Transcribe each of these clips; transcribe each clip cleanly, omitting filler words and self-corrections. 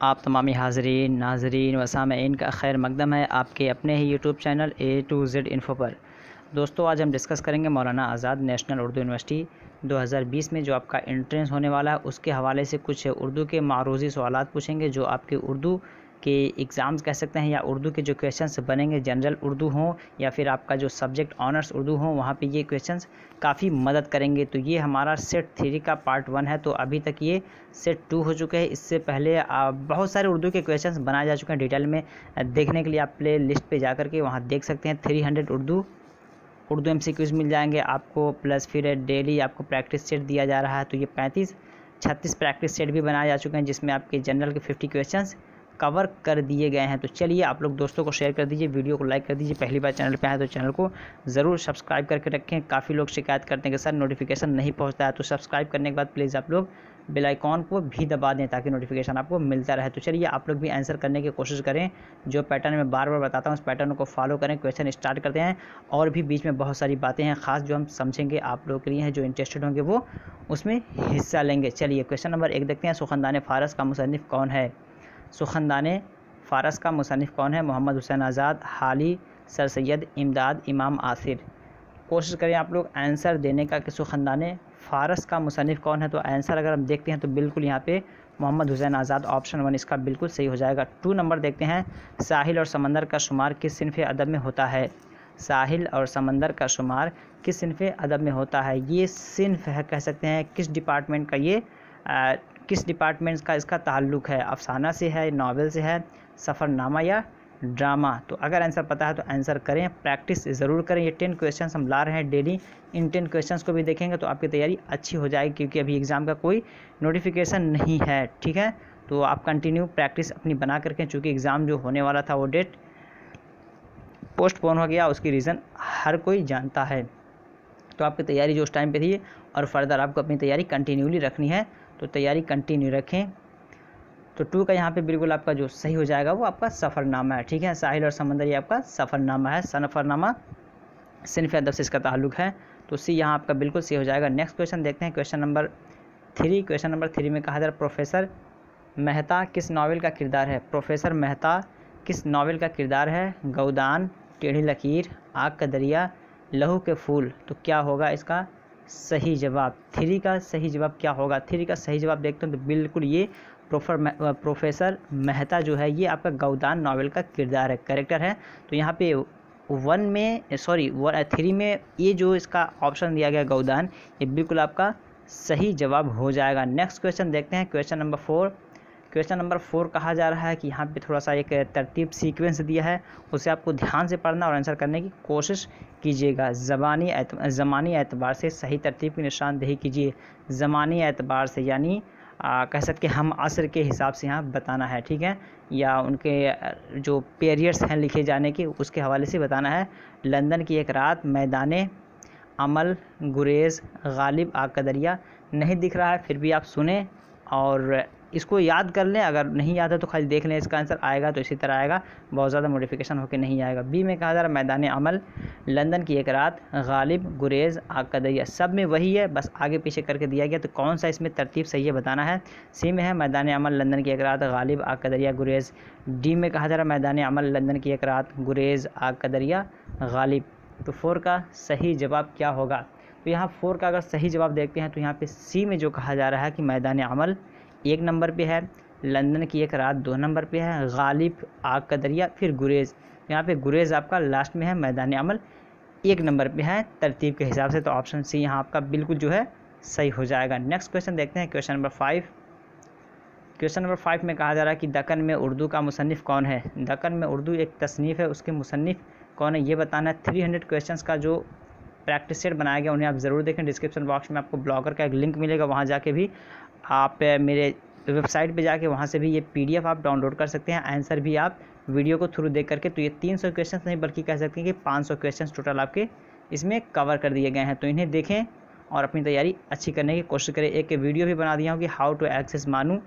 आप तमामी हाज़रीन नाज़रीन व सामईन का खैर मकदम है आपके अपने ही YouTube channel A to Z info पर। दोस्तों, आज हम डिस्कस करेंगे मौलाना आज़ाद नेशनल उर्दू यूनिवर्सिटी 2020 में जो आपका एंट्रेंस होने वाला है उसके हवाले से कुछ उर्दू के मारूज़ी सवालात पूछेंगे जो आपके उर्दू के एग्ज़ाम्स कह सकते हैं या उर्दू के जो क्वेश्चंस बनेंगे जनरल उर्दू हों या फिर आपका जो सब्जेक्ट ऑनर्स उर्दू हो वहाँ पे ये क्वेश्चंस काफ़ी मदद करेंगे। तो ये हमारा सेट 3 का पार्ट 1 है। तो अभी तक ये सेट 2 हो चुके हैं। इससे पहले बहुत सारे उर्दू के क्वेश्चंस बनाए जा चुके हैं। डिटेल में देखने के लिए आप प्ले लिस्ट पर जा कर के वहाँ देख सकते हैं। 300 उर्दू MCQs मिल जाएंगे आपको, प्लस फिर डेली आपको प्रैक्टिस सेट दिया जा रहा है। तो ये 36 प्रैक्टिस सेट भी बनाए जा चुके हैं जिसमें आपके जनरल के 50 क्वेश्चंस कवर कर दिए गए हैं। तो चलिए आप लोग दोस्तों को शेयर कर दीजिए, वीडियो को लाइक कर दीजिए। पहली बार चैनल पे आए तो चैनल को ज़रूर सब्सक्राइब करके रखें। काफ़ी लोग शिकायत करते हैं कि सर नोटिफिकेशन नहीं पहुंचता है, तो सब्सक्राइब करने के बाद प्लीज़ आप लोग बेल आइकॉन को भी दबा दें ताकि नोटिफिकेशन आपको मिलता रहे। तो चलिए आप लोग भी आंसर करने की कोशिश करें। जो पैटर्न मैं बार बार बताता हूँ उस पैटर्न को फॉलो करें। क्वेश्चन स्टार्ट करते हैं और भी बीच में बहुत सारी बातें हैं ख़ास जो हम समझेंगे आप लोगों के लिए हैं, जो इंटरेस्टेड होंगे वो उसमें हिस्सा लेंगे। चलिए क्वेश्चन नंबर 1 देखते हैं। सुखनदान फ़ारस का मुसन्निफ़ कौन है? सुखनदान फ़ारस का मुसन्निफ़ कौन है? मोहम्मद हुसैन आज़ाद, हाली, सर सैयद, इमदाद, इमाम आसिर। कोशिश करें आप लोग आंसर देने का कि सुखनदान फ़ारस का मुसन्निफ़ कौन है। तो आंसर अगर हम देखते हैं तो बिल्कुल यहाँ पे मोहम्मद हुसैन आज़ाद ऑप्शन 1 इसका बिल्कुल सही हो जाएगा। 2 नंबर देखते हैं। साहिल और समंदर का शुमार किस सिन्फ़ अदब में होता है? साहिल और समंदर का शुमार किस सिन्फ़ अदब में होता है? ये सिन्फ़ है, कह सकते हैं किस डिपार्टमेंट का ये किस डिपार्टमेंट का इसका ताल्लुक़ है? अफसाना से है, नावल से है, सफ़रनामा या ड्रामा? तो अगर आंसर पता है तो आंसर करें, प्रैक्टिस ज़रूर करें। ये 10 क्वेश्चंस हम ला रहे हैं डेली। इन 10 क्वेश्चंस को भी देखेंगे तो आपकी तैयारी अच्छी हो जाएगी क्योंकि अभी एग्ज़ाम का कोई नोटिफिकेशन नहीं है, ठीक है। तो आप कंटिन्यू प्रैक्टिस अपनी बना करके, चूँकि एग्ज़ाम जो होने वाला था वो डेट पोस्टपोन हो गया, उसकी रीज़न हर कोई जानता है। तो आपकी तैयारी जो उस टाइम पे थी और फर्दर आपको अपनी तैयारी कंटिन्यूली रखनी है, तो तैयारी कंटिन्यू रखें। तो 2 का यहाँ पे बिल्कुल आपका जो सही हो जाएगा वो आपका सफ़रनामा है, ठीक है। साहिल और समंदर ये आपका सफ़रनामा है। सफ़रनामा सिन्फ़ अदब से इसका ताल्लुक़ है, तो सी यहाँ आपका बिल्कुल सही हो जाएगा। नेक्स्ट क्वेश्चन देखते हैं। क्वेश्चन नंबर 3 में कहा जा रहा है प्रोफेसर मेहता किस नावल का किरदार है? प्रोफेसर मेहता किस नावल का किरदार है? गौदान, टेढ़ी लकीर, आग का दरिया, लहू के फूल। तो क्या होगा इसका सही जवाब? 3 का सही जवाब क्या होगा? 3 का सही जवाब देखते हैं तो बिल्कुल ये प्रोफेसर मेहता जो है ये आपका गौदान नावल का किरदार है, कैरेक्टर है। तो यहाँ पे 3 में ये जो इसका ऑप्शन दिया गया गौदान, ये बिल्कुल आपका सही जवाब हो जाएगा। नेक्स्ट क्वेश्चन देखते हैं। Question number 4। क्वेश्चन नंबर 4 कहा जा रहा है कि यहाँ पे थोड़ा सा एक तरतीब सीक्वेंस दिया है, उसे आपको ध्यान से पढ़ना और आंसर करने की कोशिश कीजिएगा। ज़मानी एतबार से सही तरतीब की निशानदेही कीजिए। ज़मानी एतबार से यानी कह सकते हैं हम असर के हिसाब से यहाँ बताना है, ठीक है, या उनके जो पीरियड्स हैं लिखे जाने के उसके हवाले से बताना है। लंदन की एक रात, मैदाने अमल, गुरेज़, गालिब, आग का दरिया। नहीं दिख रहा है फिर भी आप सुने और इसको याद कर लें। अगर नहीं याद है तो खाली देख लें, इसका आंसर आएगा तो इसी तरह आएगा, बहुत ज़्यादा मॉडिफिकेशन होकर नहीं आएगा। बी में कहा जा रहा है मैदान अमल, लंदन की एक रात, गालिब, गुरेज़, आग का दरिया। सब में वही है, बस आगे पीछे करके दिया गया, तो कौन सा इसमें तरतीब सही है बताना है। सी में है मैदान अमल, लंदन की एक रात, गालिब, आग का दरिया, गुरेज़। डी में कहा जा रहा है मैदान अमल, लंदन की एक रात, गुरेज़, आग का दरिया, गालिब। तो 4 का सही जवाब क्या होगा? तो यहाँ 4 का अगर सही जवाब देखते हैं तो यहाँ पे सी में जो कहा जा रहा है कि मैदान अमल 1 नंबर पे है, लंदन की एक रात 2 नंबर पे है, गालिब, आग का दरिया, फिर गुरेज़। यहाँ पे गुरेज़ आपका लास्ट में है, मैदान अमल 1 नंबर पे है तरतीब के हिसाब से। तो ऑप्शन सी यहाँ आपका बिल्कुल जो है सही हो जाएगा। नेक्स्ट क्वेश्चन देखते हैं। Question number 5। क्वेश्चन नंबर 5 में कहा जा रहा है कि दक्कन में उर्दू का मुसन्निफ़ कौन है? दक्कन में उर्दू एक तसनीफ़ है, उसके मुसन्निफ़ कौन है ये बताना है। 300 क्वेश्चंस का जो प्रैक्टिस सेट बनाया गया उन्हें आप ज़रूर देखें। डिस्क्रिप्शन बॉक्स में आपको ब्लॉगर का एक लिंक मिलेगा, वहाँ जाके भी आप मेरे वेबसाइट पे जाके वहाँ से भी ये PDF आप डाउनलोड कर सकते हैं। आंसर भी आप वीडियो को थ्रू देख करके, तो ये 300 क्वेश्चंस नहीं बल्कि कह सकते हैं कि 500 क्वेश्चंस टोटल आपके इसमें कवर कर दिए गए हैं। तो इन्हें देखें और अपनी तैयारी अच्छी करने की कोशिश करें। एक वीडियो भी बना दिया हूँ कि how to access MANUU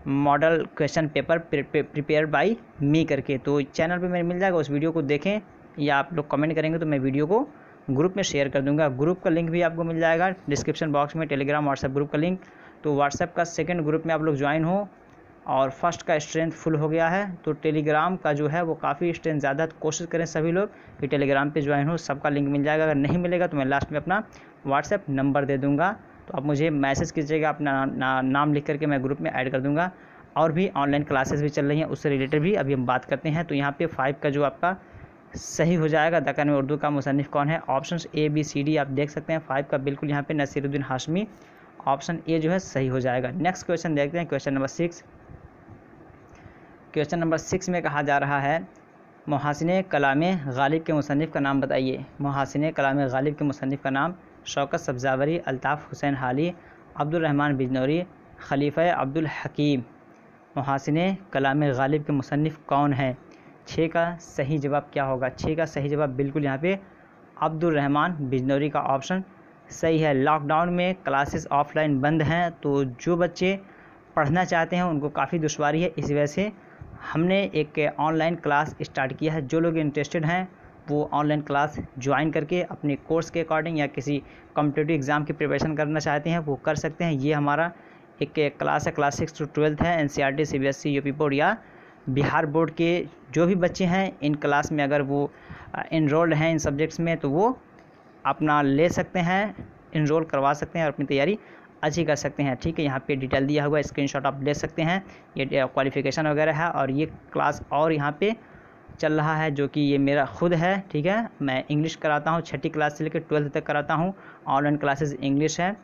model question paper prepare by me करके, तो चैनल पे मेरे मिल जाएगा, उस वीडियो को देखें या आप लोग कमेंट करेंगे तो मैं वीडियो को ग्रुप में शेयर कर दूंगा। ग्रुप का लिंक भी आपको मिल जाएगा डिस्क्रिप्शन बॉक्स में, टेलीग्राम व्हाट्सएप ग्रुप का लिंक। तो व्हाट्सएप का सेकंड ग्रुप में आप लोग ज्वाइन हो और फर्स्ट का स्ट्रेंथ फुल हो गया है। तो टेलीग्राम का जो है वो काफ़ी स्ट्रेंथ ज़्यादा, तो कोशिश करें सभी लोग कि टेलीग्राम पे ज्वाइन हो। सबका लिंक मिल जाएगा, अगर नहीं मिलेगा तो मैं लास्ट में अपना व्हाट्सएप नंबर दे दूँगा, तो आप मुझे मैसेज कीजिएगा, अपना नाम लिख करके मैं ग्रुप में ऐड कर दूँगा। और भी ऑनलाइन क्लासेस भी चल रही हैं, उससे रिलेटेड भी अभी हम बात करते हैं। तो यहाँ पे 5 का जो आपका सही हो जाएगा, दक्कन में उर्दू का मुसन्निफ़ कौन है, option A B C D आप देख सकते हैं। 5 का बिल्कुल यहाँ पे नसीरुद्दीन हाशमी, ऑप्शन A जो है सही हो जाएगा। नेक्स्ट क्वेश्चन देखते हैं, क्वेश्चन नंबर 6। क्वेश्चन नंबर 6 में कहा जा रहा है मुहसिन कलाम गालिब के मुसन्निफ़ का नाम बताइए। मुहसिन कलाम गालिब के मुसन्निफ़ का नाम शौकत सब्ज़ावरी, अल्ताफ़ हुसैन हाली, अब्दुर्रहमान बिजनौरी, खलीफ़ा अब्दुल हकीम। मुहसिन कलाम गालिब के मुसन्निफ़ कौन है? 6 का सही जवाब क्या होगा? 6 का सही जवाब बिल्कुल यहाँ पे अब्दुर्रहमान बिजनौरी का ऑप्शन सही है। लॉकडाउन में क्लासेस ऑफलाइन बंद हैं, तो जो बच्चे पढ़ना चाहते हैं उनको काफ़ी दुश्वारी है, इस वजह से हमने एक ऑनलाइन क्लास स्टार्ट किया है। जो लोग इंटरेस्टेड हैं वो ऑनलाइन क्लास ज्वाइन करके अपने कोर्स के अकॉर्डिंग या किसी कॉम्पिटिटिव एग्ज़ाम की प्रिपरेशन करना चाहते हैं वो कर सकते हैं। ये हमारा एक क्लास है, क्लास 6 to 12 है। NCERT, CBSE, यूपी बोर्ड या बिहार बोर्ड के जो भी बच्चे हैं इन क्लास में अगर वो इनरोल्ड हैं इन सब्जेक्ट्स में, तो वो अपना ले सकते हैं, इनरोल करवा सकते हैं और अपनी तैयारी अच्छी कर सकते हैं। ठीक है, यहाँ पे डिटेल दिया हुआ है, स्क्रीनशॉट आप ले सकते हैं। ये क्वालिफ़िकेशन वगैरह है, और ये क्लास और यहाँ पे चल रहा है जो कि ये मेरा खुद है। ठीक है, मैं इंग्लिश कराता हूँ, 6ठी क्लास से लेकर 12th तक कराता हूँ। ऑनलाइन क्लासेस इंग्लिश है,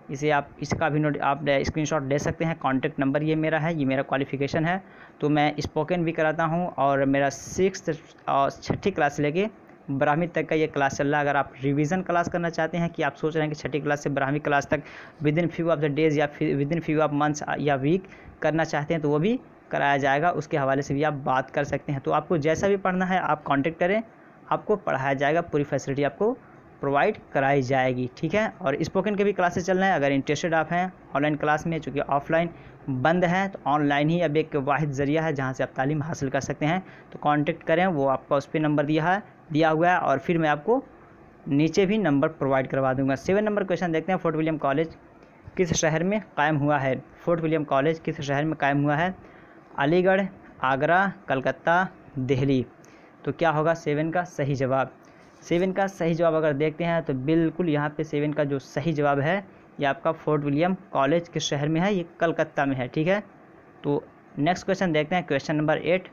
इसे आप इसका भी आप स्क्रीनशॉट ले सकते हैं। कॉन्टैक्ट नंबर ये मेरा है, ये मेरा क्वालिफ़िकेशन है। तो मैं स्पोकन भी कराता हूँ, और मेरा 6th और 6ठी क्लास से लेके 12वीं तक का ये क्लास चल रहा है। अगर आप रिवीजन क्लास करना चाहते हैं कि आप सोच रहे हैं कि 6ठी क्लास से 12वीं क्लास तक within few of the days या फिर विदिन फ्यू ऑफ मंथ्स या वीक करना चाहते हैं, तो वो भी कराया जाएगा। उसके हवाले से भी आप बात कर सकते हैं। तो आपको जैसा भी पढ़ना है आप कांटेक्ट करें, आपको पढ़ाया जाएगा, पूरी फैसिलिटी आपको प्रोवाइड कराई जाएगी। ठीक है, और स्पोकन के भी क्लासेस चल रहे हैं। अगर इंटरेस्टेड आप हैं ऑनलाइन क्लास में, चूँकि ऑफलाइन बंद है, तो ऑनलाइन ही अब एक वाहिद ज़रिया है जहाँ से आप तालीम हासिल कर सकते हैं। तो कांटेक्ट करें, वो आपका उस पर नंबर दिया हुआ है, और फिर मैं आपको नीचे भी नंबर प्रोवाइड करवा दूंगा। 7 नंबर क्वेश्चन देखते हैं। फोर्ट विलियम कॉलेज किस शहर में कायम हुआ है? फोर्ट विलियम कॉलेज किस शहर में कायम हुआ है? अलीगढ़, आगरा, कलकत्ता, दिल्ली। तो क्या होगा 7 का सही जवाब? 7 का सही जवाब अगर देखते हैं तो बिल्कुल यहाँ पे 7 का जो सही जवाब है ये आपका फोर्ट विलियम कॉलेज किस शहर में है? ये कलकत्ता में है। ठीक है, तो नेक्स्ट क्वेश्चन देखते हैं, क्वेश्चन नंबर 8।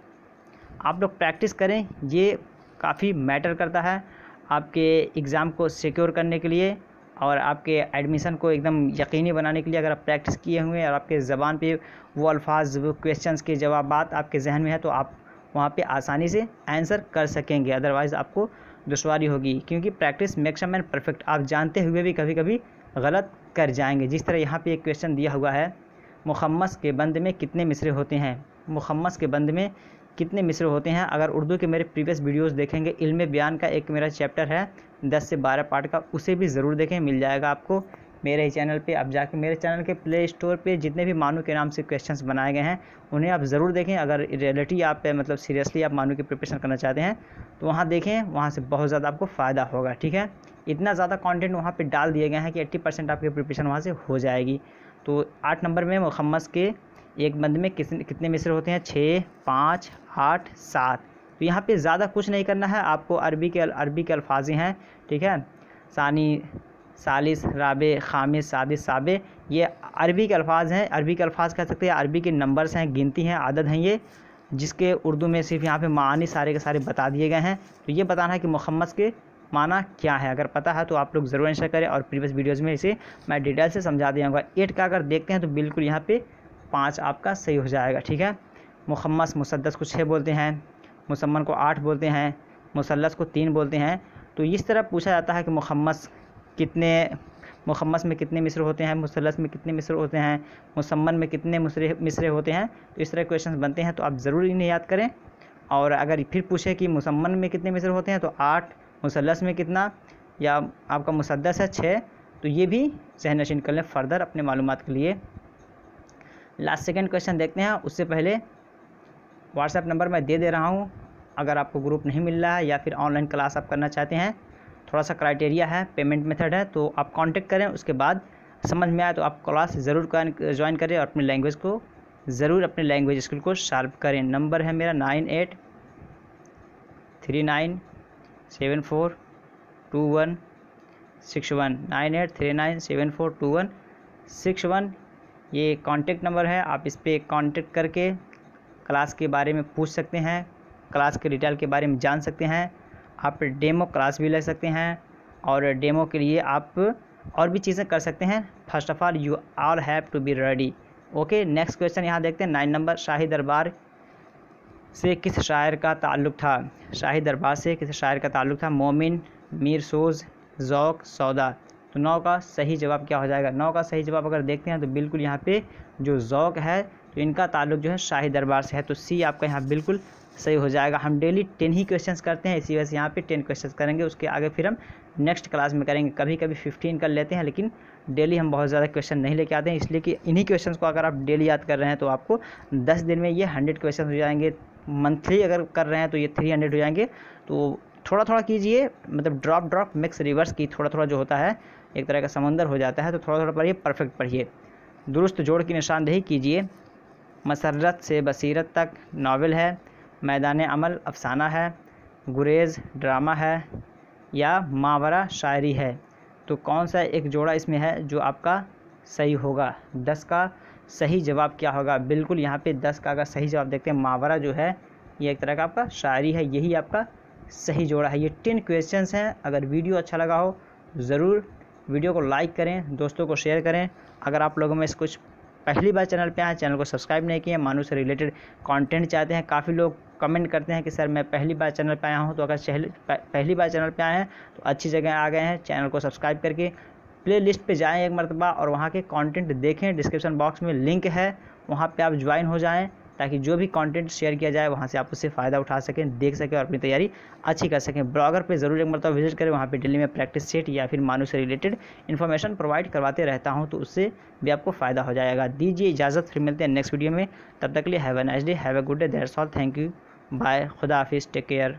आप लोग प्रैक्टिस करें, ये काफ़ी मैटर करता है आपके एग्ज़ाम को सिक्योर करने के लिए और आपके एडमिशन को एकदम यकीनी बनाने के लिए। अगर आप प्रैक्टिस किए हुए हैं और आपके ज़बान पे वो अल्फाज, वो क्वेश्चंस के जवाबात आपके जहन में है, तो आप वहाँ पे आसानी से आंसर कर सकेंगे। अदरवाइज़ आपको दुश्वारी होगी, क्योंकि practice makes a man perfect. आप जानते हुए भी कभी कभी गलत कर जाएंगे। जिस तरह यहाँ पे एक क्वेश्चन दिया हुआ है, मुखम्मस के बंद में कितने मिसरे होते हैं? मुखम्मस के बंद में कितने मिसरे होते हैं? अगर उर्दू के मेरे प्रीवियस वीडियोस देखेंगे, इल्म बयान का एक मेरा चैप्टर है 10 से 12 पार्ट का, उसे भी ज़रूर देखें, मिल जाएगा आपको मेरे ही चैनल पे। आप जाके मेरे चैनल के प्ले स्टोर पे जितने भी मानू के नाम से क्वेश्चंस बनाए गए हैं उन्हें आप ज़रूर देखें। अगर रियलिटी आप मतलब सीरियसली आप मानू की प्रिपरेशन करना चाहते हैं तो वहाँ देखें, वहाँ से बहुत ज़्यादा आपको फ़ायदा होगा। ठीक है, इतना ज़्यादा कंटेंट वहाँ पे डाल दिए गए हैं कि 80% आपकी प्रिपरेशन वहाँ से हो जाएगी। तो 8 नंबर में मुखम्मस के एक बंद में कितने मिसरे होते हैं? 6, 5, 8, 7। तो यहाँ पे ज़्यादा कुछ नहीं करना है आपको। अरबी के अल्फाज हैं। ठीक है, सानी, सालिस, राबे, खामिस, सादिस, साबे, ये अरबी के अल्फाज हैं। अरबी के अल्फाज कह सकते हैं, अरबी के नंबर्स हैं, गिनती हैं, आदद हैं ये, जिसके उर्दू में सिर्फ यहाँ पे मानी सारे के सारे बता दिए गए हैं। तो ये बताना है कि मुखम्मस के माना क्या है। अगर पता है तो आप लोग ज़रूर आंसर करें, और प्रीवियस वीडियोज़ में इसे मैं डिटेल से समझा दिया। 8 का अगर देखते हैं तो बिल्कुल यहाँ पे 5 आपका सही हो जाएगा। ठीक है, मुखम्मस मुसद्दस को 6 बोलते हैं, मुसम्मन को 8 बोलते हैं, मुसल्लस को 3 बोलते हैं। तो इस तरह पूछा जाता है कि मुखम्मस में कितने मिसरे होते हैं, मुसल्लस में कितने मिसरे होते हैं, मुसम्मन में कितने मिसरे होते हैं। तो इस तरह क्वेश्चन बनते हैं, तो आप ज़रूर इन्हें याद करें। और अगर फिर पूछे कि मुसम्मन में कितने मिसरे होते हैं तो 8, मुसल्लस में कितना, या आपका मुसद्दस है 6, तो ये भी ज़हन नशीन कर लें फर्दर अपने मालूमात के लिए। लास्ट सेकंड क्वेश्चन देखते हैं। उससे पहले व्हाट्सएप नंबर मैं दे रहा हूँ। अगर आपको ग्रुप नहीं मिल रहा है या फिर ऑनलाइन क्लास आप करना चाहते हैं, थोड़ा सा क्राइटेरिया है, पेमेंट मेथड है, तो आप कांटेक्ट करें। उसके बाद समझ में आए तो आप क्लास ज़रूर ज्वाइन करें और अपनी लैंग्वेज को ज़रूर अपने लैंग्वेज स्किल को शार्प करें। नंबर है मेरा 9839742161, 9839742161। ये कॉन्टेक्ट नंबर है, आप इस पर कॉन्टेक्ट करके क्लास के बारे में पूछ सकते हैं, क्लास के डिटेल के बारे में जान सकते हैं। आप डेमो क्लास भी ले सकते हैं और डेमो के लिए आप और भी चीज़ें कर सकते हैं। First of all you all have to be ready. Okay, next question यहाँ देखते हैं 9 नंबर। शाही दरबार से किस शायर का ताल्लुक़ था? शाही दरबार से किस शायर का ताल्लुक़ था? मोमिन, मीर सोज, ज़ौक़, सौदा। तो 9 का सही जवाब क्या हो जाएगा? 9 का सही जवाब अगर देखते हैं तो बिल्कुल यहाँ पे जो ज़ौक़ है तो इनका ताल्लुक़ जो है शाही दरबार से है, तो सी आपका यहाँ बिल्कुल सही हो जाएगा। हम डेली 10 ही क्वेश्चंस करते हैं, इसी वजह से यहाँ पे 10 क्वेश्चंस करेंगे, उसके आगे फिर हम नेक्स्ट क्लास में करेंगे। कभी कभी 15 कर लेते हैं, लेकिन डेली हम बहुत ज़्यादा क्वेश्चन नहीं लेके आते हैं, इसलिए कि इन्हीं क्वेश्चंस को अगर आप डेली याद कर रहे हैं तो आपको 10 दिन में ये 100 क्वेश्चन हो जाएंगे। मंथली अगर कर रहे हैं तो ये 300 हो जाएंगे। तो थोड़ा थोड़ा कीजिए, मतलब ड्रॉप मिक्स रिवर्स की थोड़ा थोड़ा जो होता है एक तरह का समंदर हो जाता है, तो थोड़ा थोड़ा पढ़िए, परफेक्ट पढ़िए। दुरुस्त जोड़ की निशानदेही कीजिए। मसरत से बसीरत तक नावल है, मैदान अमल अफसाना है, गुरेज़ ड्रामा है, या मावरा शायरी है। तो कौन सा एक जोड़ा इसमें है जो आपका सही होगा? 10 का सही जवाब क्या होगा? बिल्कुल यहाँ पे 10 का अगर सही जवाब देखते हैं, मावरा जो है ये एक तरह का आपका शायरी है, यही आपका सही जोड़ा है। ये 10 क्वेश्चंस हैं। अगर वीडियो अच्छा लगा हो ज़रूर वीडियो को लाइक करें, दोस्तों को शेयर करें। अगर आप लोगों में से कुछ पहली बार चैनल पे आए, चैनल को सब्सक्राइब नहीं किए, मानू से रिलेटेड कंटेंट चाहते हैं, काफ़ी लोग कमेंट करते हैं कि सर मैं पहली बार चैनल पे आया हूँ, तो अगर पहली बार चैनल पे आए हैं तो अच्छी जगह आ गए हैं। चैनल को सब्सक्राइब करके प्ले लिस्ट पर जाएँ एक मरतबा और वहाँ के कॉन्टेंट देखें। डिस्क्रिप्शन बॉक्स में लिंक है, वहाँ पर आप ज्वाइन हो जाएँ, ताकि जो भी कंटेंट शेयर किया जाए वहाँ से आप उससे फ़ायदा उठा सकें, देख सकें और अपनी तैयारी अच्छी कर सकें। ब्लॉगर पे ज़रूर एक मरतबा विजिट करें, वहाँ पे डेली में प्रैक्टिस सेट या फिर मानू से रिलेटेड इन्फॉर्मेशन प्रोवाइड करवाते रहता हूँ, तो उससे भी आपको फ़ायदा हो जाएगा। दीजिए इजाज़त, फिर मिलते हैं नेक्स्ट वीडियो में। तब तक के लिए have a nice day, have a good day, that's all, thank you, bye, खुदा हाफिज़, टेक केयर।